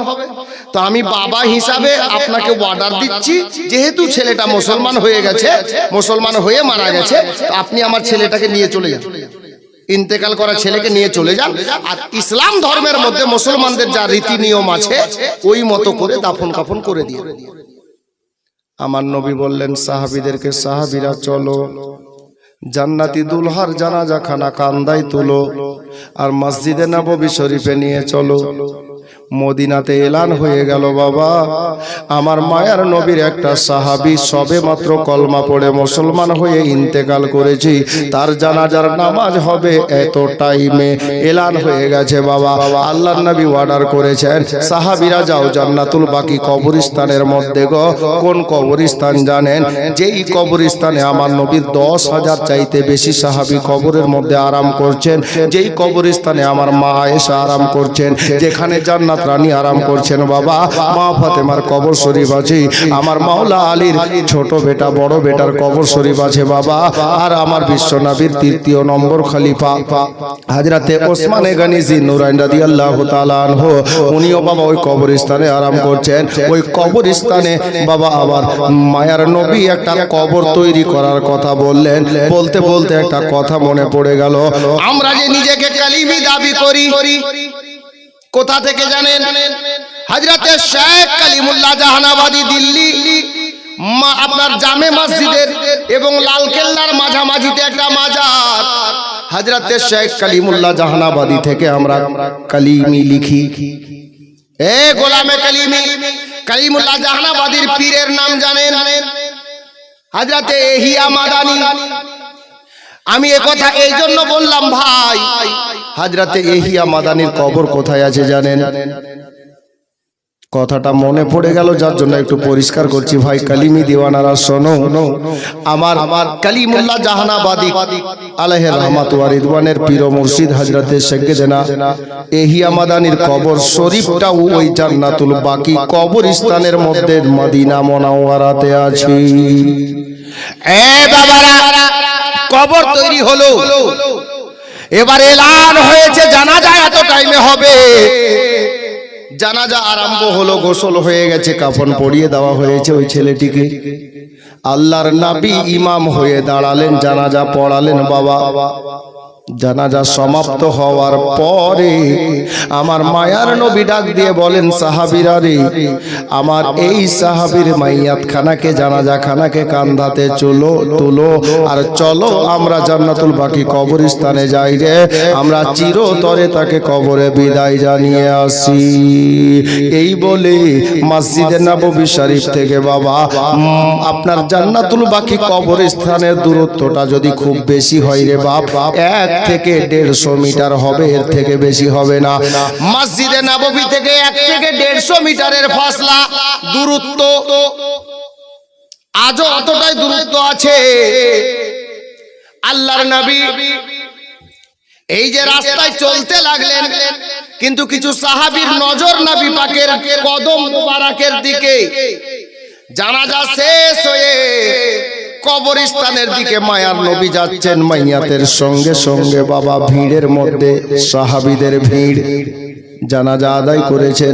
তো আমি বাবা হিসাবে আপনাকে অর্ডার দিচ্ছি যেহেতু ছেলেটা মুসলমান হয়ে গেছে মুসলমান হয়ে মারা গেছে আপনি আমার ছেলেটাকে নিয়ে চলে যান ইন্তেকাল করা ছেলেকে নিয়ে চলে যান আর ইসলাম ধর্মের মধ্যে মুসলমানদের যা রীতি নিয়ম আছে ওই মতো করে দাফন কাফন করে দিয়ে আমার নবী বললেন সাহাবীদেরকে সাহাবীরা চলো জান্নাতি দুলহার জানাজা খানা কান্দায় তুলো আর মসজিদে নববী শরীফে নিয়ে চলো মদিনাতে এলান হয়ে গেল বাবা আমার মায়ার নবীর একটা সাহাবী সবে মাত্র কলমা পড়ে মুসলমান হয়ে ইন্তেকাল করেছি তার জানাজার নামাজ হবে এত টাইমে এলান হয়ে গেছে বাবা আল্লাহর নবী অর্ডার করেছেন সাহাবীরা যাও জান্নাতুল বাকি কবরস্থানের মধ্যে গো কোন কবরস্থান জানেন যেই কবরস্থানে আমার নবীর 10,000 চাইতে বেশি সাহাবী কবরের মধ্যে আরাম করছেন যেই কবরস্থানে আমার মা আয়েশা আরাম করছেন যেখানে জান্নাত রানী আরাম করছেন বাবা মা ফাতেমার কবর শরীফ আছে আমার মাওলা আলীর ছোট বেটা বড় বেটার কবর শরীফ আছে বাবা আর আমার বিশ্বনবীর তৃতীয় নম্বর খলিফা হযরতে ওসমান গনি জি নূরাইন রাদিয়াল্লাহু তাআলা আনহু উনিও বাবা ওই কবরস্থানে আরাম করছেন ওই কবরস্থানে বাবা আবার মায়ার নবী একটা কবর তৈরি করার কথা বললেন বলতে বলতে একটা কথা মনে পড়ে গেল আমরা যে নিজেকে কালিমি দাবি করি কোথা থেকে জানেন হযরতে শেখ কালিমুল্লাহ জাহানাবাদী দিল্লি আপনার জামে মসজিদের এবং লালকেল্লার মাঝামাঝিতে একটা মাজার হযরতে শেখ কালিমুল্লাহ জাহানাবাদী থেকে আমরা কালিমি লিখি এ গোলামে কালিমি কালিমুল্লাহ জাহানাবাদীর পীরের নাম জানেন হযরতে এহিয়া মাদানী আমি এই কথা এই জন্য বললাম ভাই হযরতে এহিয়া মাদানীর কবর কোথায় আছে জানেন কথাটা মনে পড়ে গেল যার জন্য একটু পরিষ্কার করছি ভাই কালিমি দিওয়ানারা শোনো আমার কালিমুল্লাহ জাহানাবাদী আলাইহি রাহমাতু ওয়া রিদওয়ানের পীর ও মুর্শিদ হযরতে সাইয়েদনা এহিয়া মাদানীর কবর শরীফটাও ওই জান্নাতুল বাকি কবরস্থানের মধ্যে মদিনা মুনাওয়ারাতে আছে এ বাবারা কবর তৈরি হলো। এবার এলান হয়েছে জানাজা এত টাইমে হবে। জানাজা আরম্ভ হলো, গোসল হয়ে গেছে, কাফন পরিয়ে দেওয়া হয়েছে ওই ছেলেটিকে। আল্লাহর নবী ইমাম হয়ে দাঁড়ালেন, জানাজা পড়ালেন। বাবা, জানাজা সমাপ্ত হওয়ার পরে আমার মায়ার নবী ডাক দিয়ে বলেন, সাহাবীরা রে, আমার এই সাহাবীর মাইয়াত খানাকে, জানাজা খানাকে কান্ধাতে তুলো আর চলো আমরা জান্নাতুল বাকি কবরস্থানে যাই রে, আমরা চিরতরে তাকে কবরে বিদায় জানিয়ে আসি। এই বলে মসজিদে নববী শরীফ থেকে বাবা আপনার জান্নাতুল বাকি কবরস্থানের দূরত্বটা যদি খুব বেশি হয় রে বাপ, 1 থেকে 150 মিটার হবে, এর থেকে বেশি হবে না। মসজিদে নববী থেকে 1 থেকে 150 মিটারের ফাসলা দূরত্ব, আজও অতটাই দূরত্ব আছে। আল্লাহর নবী এই যে রাস্তায় চলতে লাগলেন, কিন্তু কিছু সাহাবীর নজর নবী পাকের কদম মোবারকের দিকে। জানাজা শেষ হয়ে কবরস্থানের দিকে মায়ার নবী যাচ্ছেন, মাইয়াতের সঙ্গে সঙ্গে বাবা ভিড়ের মধ্যে সাহাবীদের ভিড়। জানাজা আদায় করেছেন,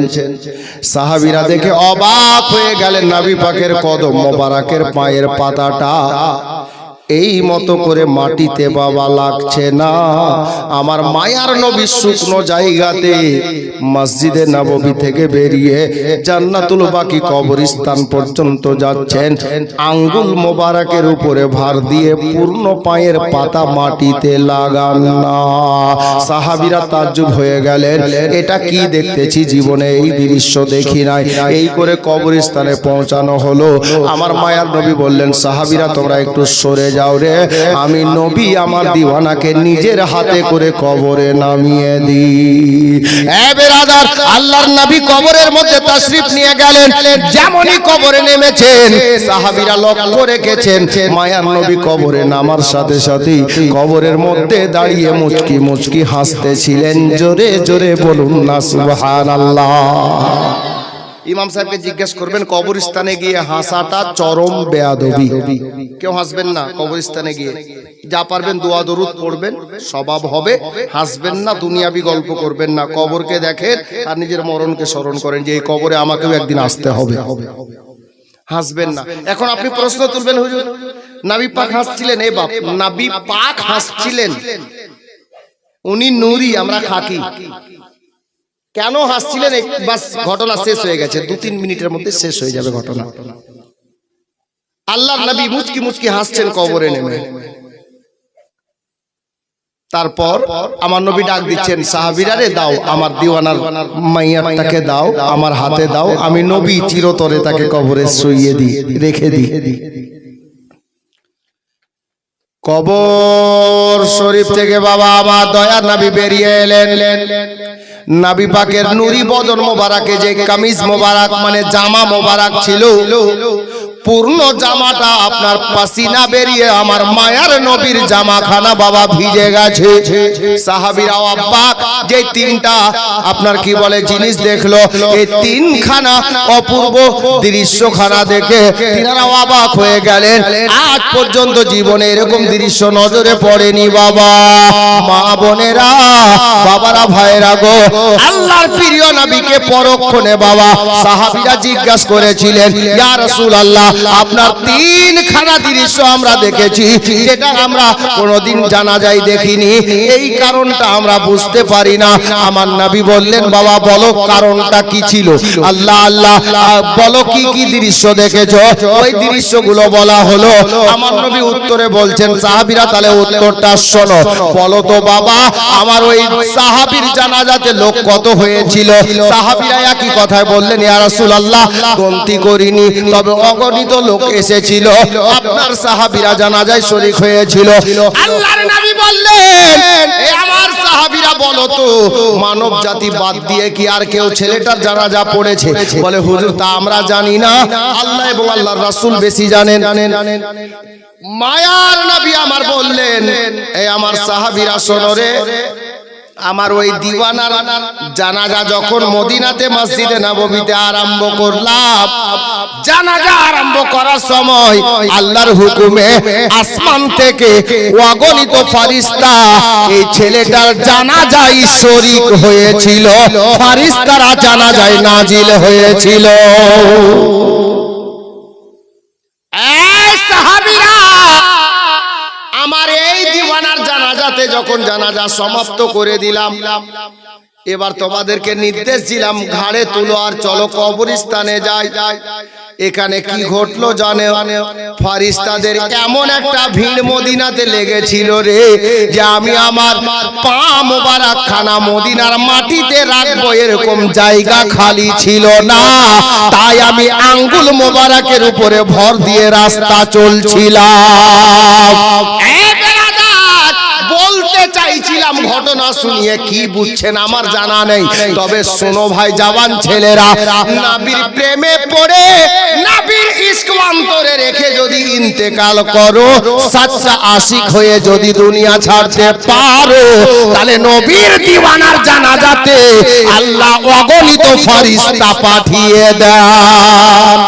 সাহাবীরা দেখে অবাক হয়ে গেলেন, নবী পাকের কদম মোবারকের পায়ের পাতাটা এই মতো করে মাটিতে বাবা লাগছে না। আমার মায়ার নবী শুকনো জায়গাতে মসজিদে নববী থেকে বেরিয়ে জান্নাতুল বাকি কবরস্থান পর্যন্ত যাচ্ছেন, আঙ্গুল মোবারকের উপরে ভার দিয়ে পূর্ণ পায়ের পাতা মাটিতে লাগান না। সাহাবীরা তাজ্জুব হয়ে গেলেন, এটা কি দেখতেছি, জীবনে এই দৃশ্য দেখি নাই। এই করে কবরস্থানে পৌঁছানো হলো। আমার মায়ার নবী বললেন, সাহাবীরা তোমরা একটু সরে যাও রে, আমি নবী আমার দিওয়ানাকে নিজের হাতে করে কবরে নামিয়ে দিই। এ বেরাদার, আল্লাহর নবী কবরের মধ্যে তাশরিফ নিয়ে গেলেন, যেমনই কবরে নেমেছেন সাহাবীরা লক্ষ্য রেখেছেন মায়ার নবী কবরে নামার সাথে সাথেই কবরের মধ্যে দাঁড়িয়ে মুচকি মুচকি হাসতেছিলেন। জোরে জোরে বলুন না সুবহানাল্লাহ। ইমাম সাহেবকে জিজ্ঞেস করবেন, কবরস্থানে গিয়ে হাসাটা চরম বেয়াদবি। কেউ হাসবেন না কবরস্থানে গিয়ে, যা পারবেন দোয়া দরুদ পড়বেন, স্বভাব হবে। হাসবেন না, দুনিয়াবি গল্প করবেন না। কবরকে দেখেন আর নিজের মরণকে স্মরণ করেন যে এই কবরে আমাকেও একদিন আসতে হবে। হাসবেন না। এখন আপনি প্রশ্ন তুলবেন, হুজুর নবী পাক হাসছিলেন? এই বাপ, নবী পাক হাসছিলেন, উনি নূরি, আমরা খাকি। কেন হাসছিলেন? বাস ঘটনা শেষ হয়ে গেছে, 2-3 মিনিটের মধ্যে শেষ হয়ে যাবে ঘটনা। আল্লাহর নবী মুচকি মুচকি হাসছেন কবরে নেমে। তারপর আমার নবী ডাক দিচ্ছেন, সাহাবীরা রে দাও, আমার দিওয়ানার মাইয়াটাকে দাও, আমার হাতে দাও, আমি নবী চিরতরে তাকে কবরে শুইয়ে দিই, রেখে দিই। কবর শরীফ থেকে বাবা আমার দয়ার নবী বেরিয়ে এলেন। নবী পাকের নূরি বদন মোবারকে যে কামিজ মোবারক মানে জামা মোবারক ছিল, পূর্ণ জামাটা আপনার পাসিনা বেরিয়ে আমার মায়ার নবীর জামাখানা বাবা ভিজে গেছে। সাহাবীরা অবাক, যে 3টা আপনার কি বলে জিনিস দেখলো, এই 3খানা অপূর্ব দৃশ্যখানা দেখে তিনারা অবাক হয়ে গেলেন। আজ পর্যন্ত জীবনে এরকম দৃশ্য নজরে পড়েনি বাবা। মা বোনেরা, বাবারা, ভাইরা গো, আল্লাহর প্রিয় নবীকে পরক্ষণে বাবা সাহাবীরা জিজ্ঞাসা করেছিলেন, ইয়া রাসূলুল্লাহ, আপনার 3খানা দৃশ্য আমরা দেখেছি, যেটা আমরা কোনোদিন জানাজায় দেখিনি, এই কারণটা আমরা বুঝতে পারি না। আমার নবী বললেন, বাবা বলো কারণটা কি ছিল? আল্লাহ আল্লাহ, বলো কি কি দৃশ্য দেখেছো? ওই দৃশ্যগুলো বলা হলো। আমার নবী উত্তরে বলছেন, সাহাবীরা তাহলে উত্তরটা শোনো। বলো তো বাবা, আমার ওই সাহাবীর জানাজাতে লোক কত হয়েছিল? সাহাবীরা একই কথায় বললেন, ইয়া রাসূলুল্লাহ, গণতি করিনি, তবে অগণিত লোক এসেছিল, আপনার সাহাবীরা জানাজায় শরীক হয়েছিল। আল্লাহর নবী বললেন, এ আমার সাহাবীরা বলো তো, মানব জাতি বাদ দিয়ে কি আর কেউ ছেলেটার জানাজা পড়েছে? বলে, হুজুর তা আমরা জানি না, আল্লাহ এবং আল্লাহর রাসূল বেশি জানেন। মায়ার নবী আমার বললেন, এ আমার সাহাবীরা শোনো রে, আমার ওই দিওয়ানার জানাজা যখন মদিনাতে মসজিদে নববীতে আরম্ভ করলাম, জানাজা আরম্ভ করার সময় আল্লাহর হুকুমে আসমান থেকে অগণিত ফেরেশতা এই ছেলেটার জানাজায় শরীক হয়েছিল, ফেরেশতারা জানাজায় নাজিল হয়েছিল। এই সাহাবীরা, আমার এই দিওয়ানার জানাজাতে যখন জানাজা সমাপ্ত করে দিলাম, এবার তোমাদেরকে নির্দেশ দিলাম ঘাড়ে তুলো আর চলো কবরস্থানে যাই। এখানে কি ঘটলো জানে? ফেরেশতাদের এমন একটা ভিড় মদিনাতে লেগেছিল রে, যে আমি আমার পা মোবারক খানা মদিনার মাটিতে রাখবো এরকম জায়গা খালি ছিল না। তাই আমি আঙ্গুল মোবারকের উপরে ভর দিয়ে রাস্তা চলছিলাম। বলতে চাইছিলাম ঘটনা শুনিয়ে কি বুঝছেন আমার জানা নেই, তবে শোনো ভাই জওয়ান ছেলেরা, নবীর প্রেমে পড়ে নবীর ইশক অন্তরে রেখে যদি ইন্তেকাল করো, সচ্চা আশিক হয়ে যদি দুনিয়া ছাড়তে পারো, তাহলে নবীর দিওয়ানার জানাজাতে আল্লাহ অগণিত ফেরেশতা পাঠিয়ে দেন।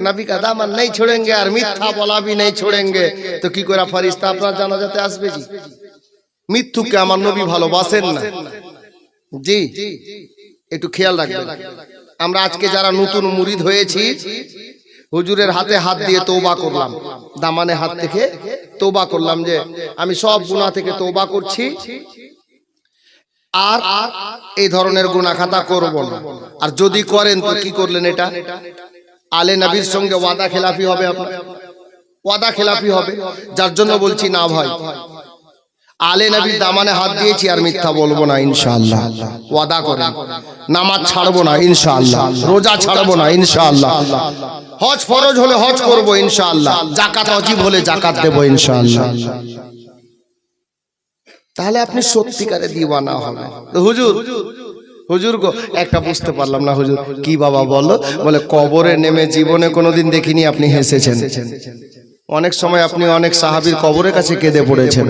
नबी का दामन नहीं छोड़ेंगे और मिथ्या बोला भी नहीं छोड़ेंगे, तो की করে ফেরেশতা আপনার জানাজাতে আসবে? জি, মিথ্যুকে আমার নবী ভালোবাসেন না। জি, একটু খেয়াল রাখবেন। আমরা আজকে যারা নতুন মুরিদ হয়েছি, হুজুরের হাতে হাত দিয়ে তওবা করলাম, দামানে হাত থেকে তওবা করলাম যে আমি সব গুনাহ থেকে তওবা করছি, আর এই ধরনের গুনাহ খাতা করব না। আর যদি করেন তো কি করলেন? এটা আলে নবীর সঙ্গে ওয়াদা খেলাফি হবে, আপনার ওয়াদা খেলাফি হবে। যার জন্য বলছি না ভাই, আলে নবীর দামানে হাত দিয়েছি আর মিথ্যা বলবো না ইনশাআল্লাহ। ওয়াদা করেন, নামাজ ছাড়বো না ইনশাআল্লাহ, রোজা ছাড়বো না ইনশাআল্লাহ, হজ ফরজ হলে হজ করব ইনশাআল্লাহ, যাকাত ওয়াজিব হলে যাকাত দেব ইনশাআল্লাহ। তাহলে আপনি সত্যিকারে দিওয়ানা হবেন। তো হুজুর গো, একটা বুঝতে পারলাম না হুজুর, কি বাবা বলো? বলে কবরে নেমে জীবনে কোনোদিন দেখিনি আপনি হেসেছেন। অনেক সময় আপনি অনেক সাহাবীর কবরের কাছে কেঁদে পড়েছেন।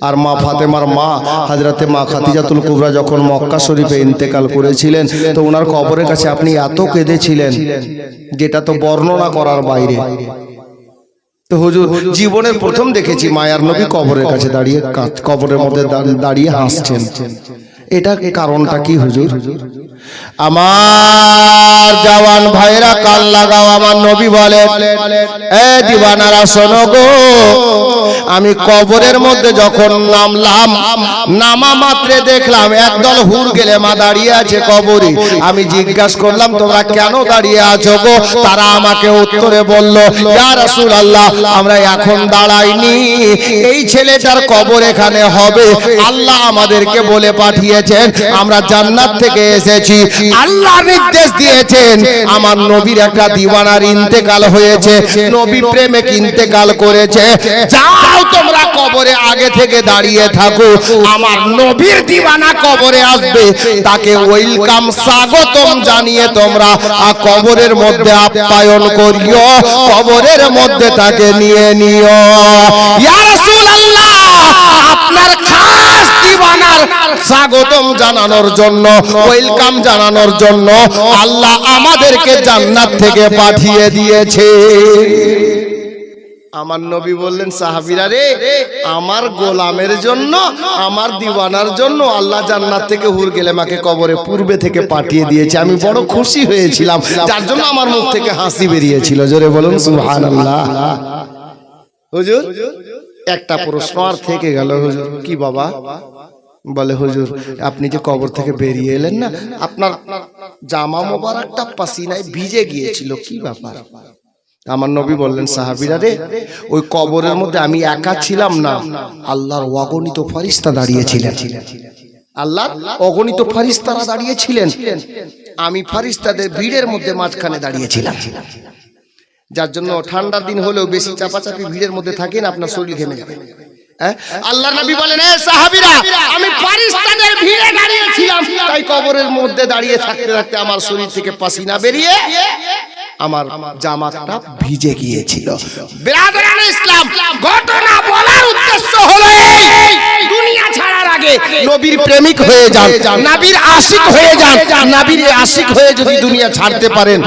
আর মা ফাতেমার মা হযরতে মা খাদিজাতুল কুবরা যখন মক্কা শরীফে ইন্তেকাল করেছিলেন, তো ওনার কবরের কাছে আপনি এত কেঁদেছিলেন যেটা তো বর্ণনা করার বাইরে। তো হুজুর জীবনের প্রথম দেখেছি মায়ার নবী কবরের কাছে দাঁড়িয়ে, কবরের মধ্যে দাঁড়িয়ে হাসছেন। এটা কারণটা কি হুজুর? আমার জওয়ান ভাইরা কান লাগাও, আমার নবী বলেন, এ দিওয়ানারা শোনো গো, আমি কবরের মধ্যে যখন নামলাম, নামা মাত্রে দেখলাম একদল হুর গেলে মা দাঁড়িয়ে আছে কবরে। আমি জিজ্ঞাসা করলাম তোমরা কেন দাঁড়িয়ে আছো গো? তারা আমাকে উত্তরে বলল, ইয়া রাসূলুল্লাহ, আমরা এখন দাঁড়াইনি, এই ছেলেটার কবর এখানে হবে, আল্লাহ আমাদেরকে বলে পাঠিয়েছেন, আমরা জান্নাত থেকে এসেছি, আল্লাহ নির্দেশ দিয়েছেন আমার নবীর একটা দিওয়ানার ইন্তেকাল হয়েছে, নবী প্রেমিক ইন্তেকাল করেছে, যাও তোমরা কবরে আগে থেকে দাঁড়িয়ে থাকো, আমার নবীর দিওয়ানা কবরে আসবে, তাকে ওয়েলকাম স্বাগতম জানিয়ে তোমরা কবরের মধ্যে আপ্যায়ন করিও, কবরের মধ্যে তাকে নিয়ে নিও। ইয়া রাসূলুল্লাহ, আপনার খাস দিওয়ানার স্বাগতম জানানোর জন্য, ওয়েলকাম জানানোর জন্য আল্লাহ আমাদেরকে জান্নাত থেকে পাঠিয়ে দিয়েছে। আমার নবী বললেন, সাহাবীরা রে, আমার গোলামের জন্য, আমার দিওয়ানার জন্য আল্লাহ জান্নাত থেকে হুর গেলে মাকে কবরে পূর্বে থেকে পাঠিয়ে দিয়েছে। আমি বড় খুশি হয়েছিলাম, যার জন্য আমার মুখ থেকে হাসি বেরিয়েছিল। জোরে বলুন সুবহানাল্লাহ। হুজুর একটা প্রশ্ন আর থেকে গেল। হুজুর কি বাবা? বলে হুজুর আপনি যে কবর থেকে বেরিয়ে এলেন না, আপনার জামা মোবারকটা পাসিনায় ভিজে গিয়েছিল, কি ব্যাপার? আমার নবী বললেন, সাহাবীরা রে, ওই কবরের মধ্যে আমি একা ছিলাম না, আল্লাহর অগণিত ফেরেশতা দাঁড়িয়েছিলেন, আল্লাহর অগণিত ফেরেশতারা দাঁড়িয়েছিলেন, আমি ফেরেশতাদের ভিড়ের মধ্যে মাঝখানে দাঁড়িয়েছিলাম। যার জন্য ঠান্ডার দিন হলেও বেশি চাপাচাপি ভিড়ের মধ্যে থাকেন, আপনার শরীর ঘেমে যাবে। আল্লাহর নবী বলেন, এ সাহাবীরা, আমি ফেরেশতাদের ভিড়ে দাঁড়িয়েছিলাম, তাই কবরের মধ্যে দাঁড়িয়ে থাকতে থাকতে আমার শরীর থেকে পাসিনা বেরিয়ে আমার জামাটা ভিজে গিয়েছিল। বিরাদরানে ইসলাম, ঘটনা বলার উদ্দেশ্য হলো এই, দুনিয়া ছাড়ার আগে নবীর প্রেমিক হয়ে যান, নবীর আশিক হয়ে যান। নবীর আশিক হয়ে যদি দুনিয়া ছাড়তে পারেন,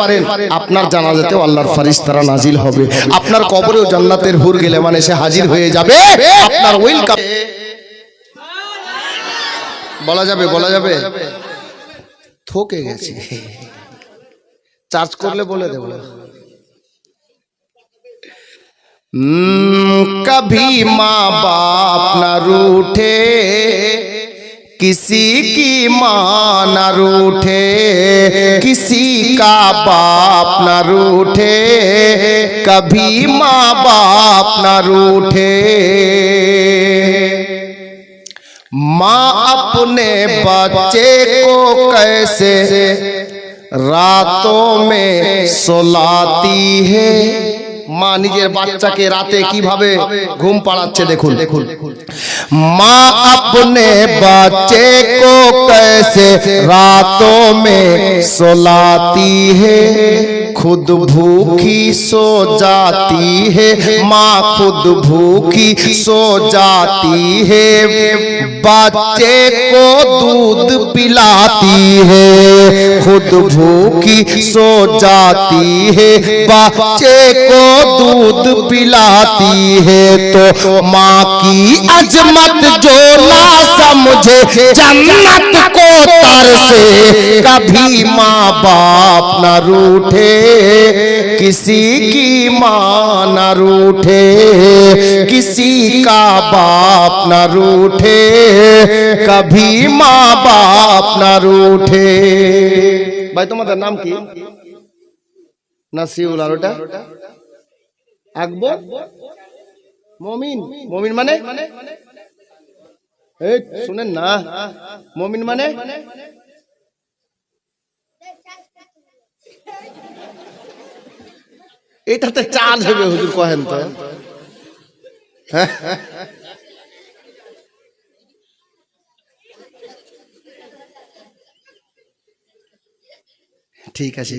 আপনার জানাজাতেও আল্লাহর ফেরেশতারা নাজিল হবে, আপনার কবরেও জান্নাতের হুর গেলেমান এসে হাজির হয়ে যাবে। আপনার ওয়েলকাম বলা যাবে, বলা যাবে। থকে গেছি, চার্জ করলে বলে দেব। कभी माँ बाप न रूठे, किसी की माँ न रूठे, किसी का बाप न रूठे, कभी माँ बाप न रूठे। माँ अपने बच्चे को कैसे रातों में सुलाती है, মা নিজের বাচ্চাকে রাতে কিভাবে ঘুম পাড়াচ্ছে দেখুন। মা अपने बच्चे को कैसे रातों में सुलाती है, खुद भूखी सो जाती है, माँ खुद भूखी सो जाती है, बच्चे को दूध पिलाती है, खुद भूखी सो जाती है, बच्चे को दूध पिलाती है। तो माँ की अजमत जो ना समझे जन्नत को तरसे, कभी माँ बाप न रूठे, किसी की माँ न रूठे, किसी का बाप न रूठे, कभी माँ बाप न रूठे। भाई तुम्हारा नाम की নাসিউল, আর ওটা আকবর। মমিন, মমিন মানে এই শুনেন না, মমিন মানে এটাতে চার্জ হবে হুজুর কহেন তো। ঠিক আছে,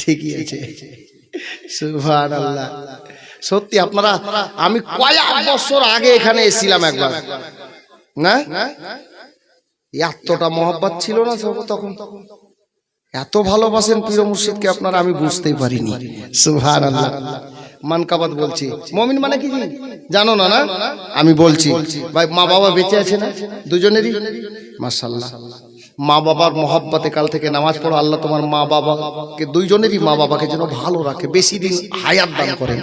ঠিকই আছে, সুবহানাল্লাহ। সত্যি আপনারা, আমি কয়েক বছর আগে এখানে এসেছিলাম একবার, না এতটা মহব্বত ছিল না তখন, এত ভালোবাসেন পীর মুর্শিদকে আপনারা, আমি বুঝতেই পারিনি। সুবহানাল্লাহ। মানকাবাত বলছি। মুমিন মানে কি জানো না? না আমি বলছি ভাই, মা বাবা বেঁচে আছে না দুজনেরই? মাশাআল্লাহ। মা বাবার মহব্বতে কাল থেকে নামাজ পড়ো, আল্লাহ তোমার মা বাবাকে, দুইজনেরই মা বাবাকে যেন ভালো রাখে, বেশি দিন হায়াত দান করেন।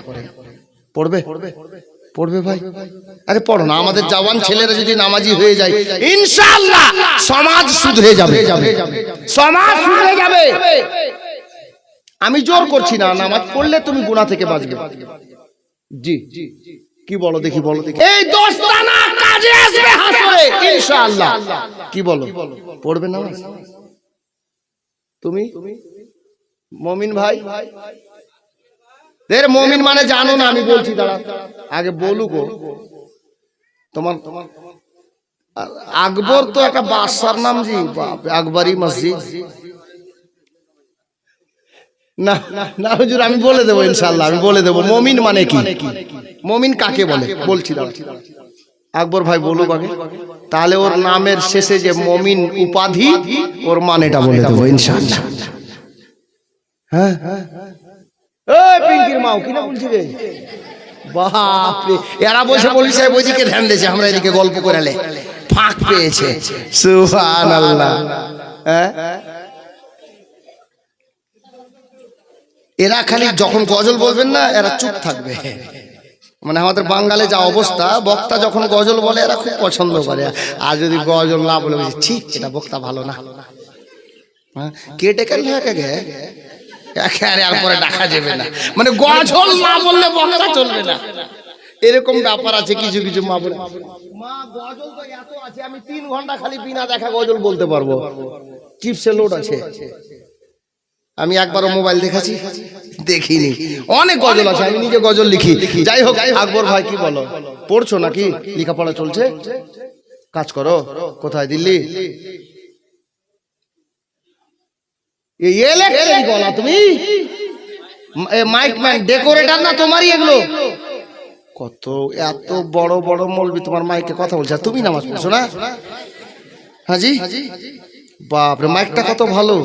পড়বে পড়বে ভাই, আরে পড়ো না। আমাদের জওয়ান ছেলেরা যদি নামাজি হয়ে যায়, ইনশাআল্লাহ সমাজ শুধরে যাবে, সমাজ শুধরে যাবে। আমি জোর করছি না, নামাজ পড়লে তুমি গুনাহ থেকে বাঁচবে। জি কি বলো দেখি, বলো দেখি। এই দোস্তানা কাজে আসবে হাসরে ইনশাআল্লাহ। কি বলো, পড়বে নামাজ তুমি? মুমিন ভাই, দের মুমিন মানে জানো না? আমি বলছি, দাঁড়া আগে বলুক। তোমার আকবর তো একটা বাদশার নাম জি, আকবরী মসজিদ। না না হুজুর, আমি বলে দেবো ইনশাআল্লাহ, আমি বলে দেবো মুমিন মানে কি, মুমিন কাকে বলে বলছি। আকবর ভাই বলুক আগে, তাহলে ওর নামের শেষে যে মুমিন উপাধি, ওর মানেটা বলে দেবো ইনশাআল্লাহ। হ্যাঁ এই পিঙ্কির মাও কি না বলছি রে, বাপ রে। এরা বসে বলি সাহেব ওইদিকে ধ্যান দিয়েছে, আমরা এদিকে গল্প করালে ফাঁক পেয়েছে। সুবহানাল্লাহ। হ্যাঁ এরা খালি যখন গজল বলবেন না, এরা চুপ থাকবে। মানে আমাদের বাঙালি যা অবস্থা, বক্তা যখন গজল বলে এরা খুব পছন্দ করে, আর যদি গজল না বলে ঠিক এটা বক্তা ভালো না, কেটে কেটে আর পরে ডাকা যাবে না। মানে গজল না বললে বক্তা চলবে না, এরকম ব্যাপার আছে কিছু কিছু মা বলে। মা গজল তো এত আছে, আমি 3 ঘন্টা খালি বিনা দেখা গজল বলতে পারবো, চিপসে লোড আছে। আমি একবারও মোবাইল দেখাচ্ছি, দেখিনি। অনেক গজল আছে, আমি নিজে গজল লিখি। যাই হোক, আকবর ভাই কি বলো, পড়ছো নাকি? লেখাপড়া চলছে? কাজ করো কোথায়? দিল্লি? এই ইলেকট্রিক গলা তুমি মাইক ম্যান ডেকোরেটর না তোমারই এগুলো কত এত বড় বড় মৌলবি তোমার মাইকে কথা বলছে আর তুমি নামাজ পড়ছো না হাজি বাপরে মাইকটা কত ভালো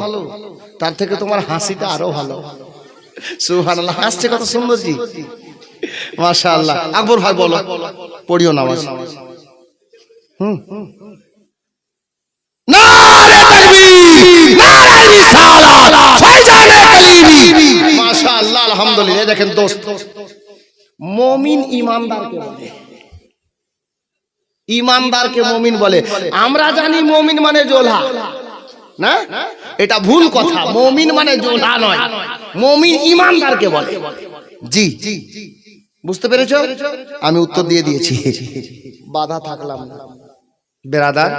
তার থেকে তোমার হাসিটা আরো ভালো সুবহানাল্লাহ হাসছে কত সুন্দর জি মাশাআল্লাহ আকবর ভাই বলো পড়িও নামাজ নারে তাকবীর নারে রিসালাত ফয়জানে কলিমি মাশাআল্লাহ আলহামদুলিল্লাহ দেখেন দোস্ত মুমিন ঈমানদারকে বলে ঈমানদারকে মুমিন বলে আমরা জানি মুমিন মানে জোলা না এটা ভুল কথা মুমিন মানে জোলা নয় মুমিন ঈমানদারকে বলে জি বুঝতে পেরেছো আমি উত্তর দিয়ে দিয়েছি বাধা থাকলাম না বেরাদার